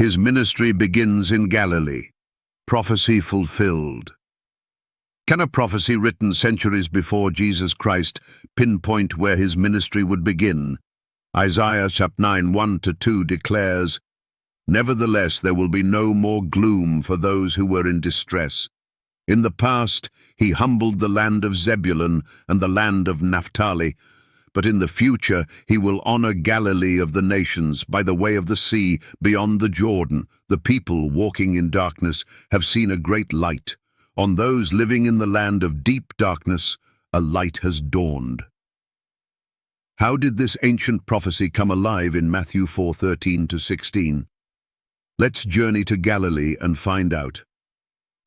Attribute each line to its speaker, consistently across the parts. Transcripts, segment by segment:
Speaker 1: His ministry begins in Galilee. Prophecy fulfilled. Can a prophecy written centuries before Jesus Christ pinpoint where his ministry would begin? Isaiah chapter 9, 1-2 declares, "Nevertheless there will be no more gloom for those who were in distress. In the past he humbled the land of Zebulun and the land of Naphtali, but in the future he will honor Galilee of the nations by the way of the sea beyond the Jordan. The people walking in darkness have seen a great light. On those living in the land of deep darkness, a light has dawned." How did this ancient prophecy come alive in Matthew 4:13-16? Let's journey to Galilee and find out.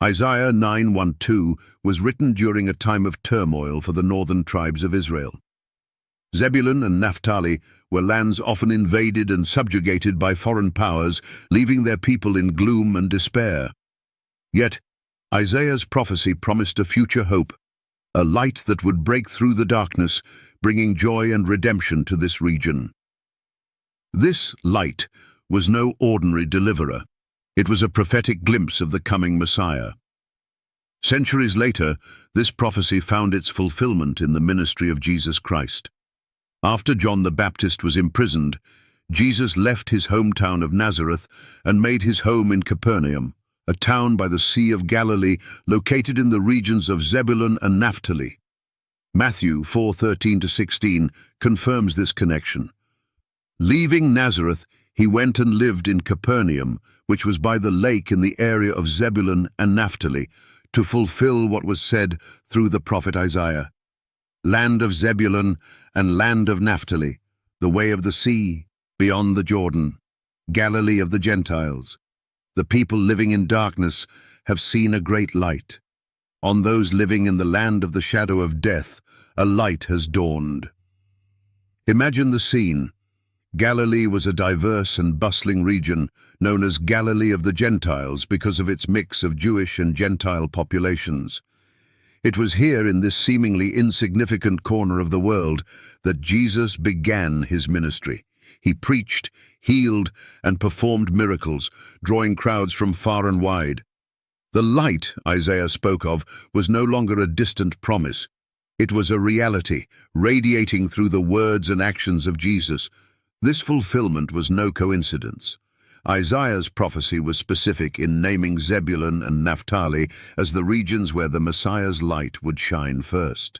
Speaker 1: Isaiah 9:1-2 was written during a time of turmoil for the northern tribes of Israel. Zebulun and Naphtali were lands often invaded and subjugated by foreign powers, leaving their people in gloom and despair. Yet, Isaiah's prophecy promised a future hope, a light that would break through the darkness, bringing joy and redemption to this region. This light was no ordinary deliverer. It was a prophetic glimpse of the coming Messiah. Centuries later, this prophecy found its fulfillment in the ministry of Jesus Christ. After John the Baptist was imprisoned, Jesus left his hometown of Nazareth and made his home in Capernaum, a town by the Sea of Galilee located in the regions of Zebulun and Naphtali. Matthew 4:13-16 confirms this connection. Leaving Nazareth, he went and lived in Capernaum, which was by the lake in the area of Zebulun and Naphtali, to fulfill what was said through the prophet Isaiah. Land of Zebulun and land of Naphtali, the way of the sea, beyond the Jordan, Galilee of the Gentiles. The people living in darkness have seen a great light. On those living in the land of the shadow of death, a light has dawned. Imagine the scene. Galilee was a diverse and bustling region known as Galilee of the Gentiles because of its mix of Jewish and Gentile populations. It was here, in this seemingly insignificant corner of the world, that Jesus began his ministry. He preached, healed, and performed miracles, drawing crowds from far and wide. The light Isaiah spoke of was no longer a distant promise. It was a reality, radiating through the words and actions of Jesus. This fulfillment was no coincidence. Isaiah's prophecy was specific in naming Zebulun and Naphtali as the regions where the Messiah's light would shine first.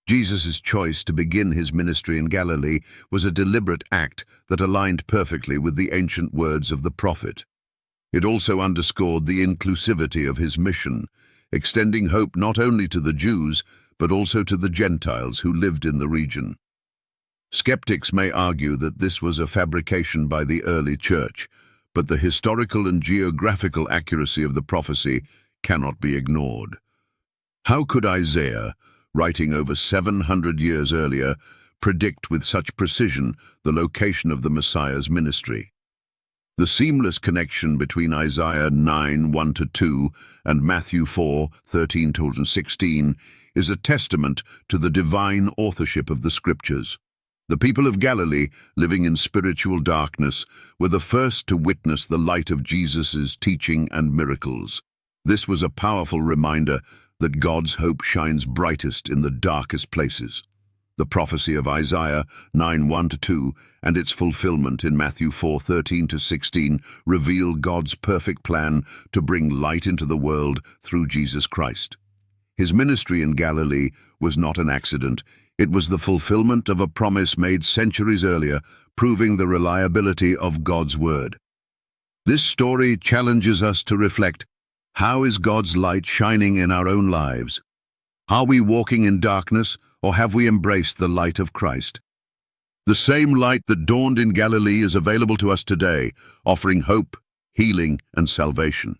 Speaker 1: Jesus' choice to begin his ministry in Galilee was a deliberate act that aligned perfectly with the ancient words of the prophet. It also underscored the inclusivity of his mission, extending hope not only to the Jews, but also to the Gentiles who lived in the region. Skeptics may argue that this was a fabrication by the early church, but the historical and geographical accuracy of the prophecy cannot be ignored. How could Isaiah, writing over 700 years earlier, predict with such precision the location of the Messiah's ministry? The seamless connection between Isaiah 9:1-2 and Matthew 4:13-16 is a testament to the divine authorship of the scriptures. The people of Galilee, living in spiritual darkness, were the first to witness the light of Jesus' teaching and miracles. This was a powerful reminder that God's hope shines brightest in the darkest places. The prophecy of Isaiah 9:1-2 and its fulfillment in Matthew 4:13-16 reveal God's perfect plan to bring light into the world through Jesus Christ. His ministry in Galilee was not an accident. It was the fulfillment of a promise made centuries earlier, proving the reliability of God's word. This story challenges us to reflect: how is God's light shining in our own lives? Are we walking in darkness, or have we embraced the light of Christ? The same light that dawned in Galilee is available to us today, offering hope, healing, and salvation.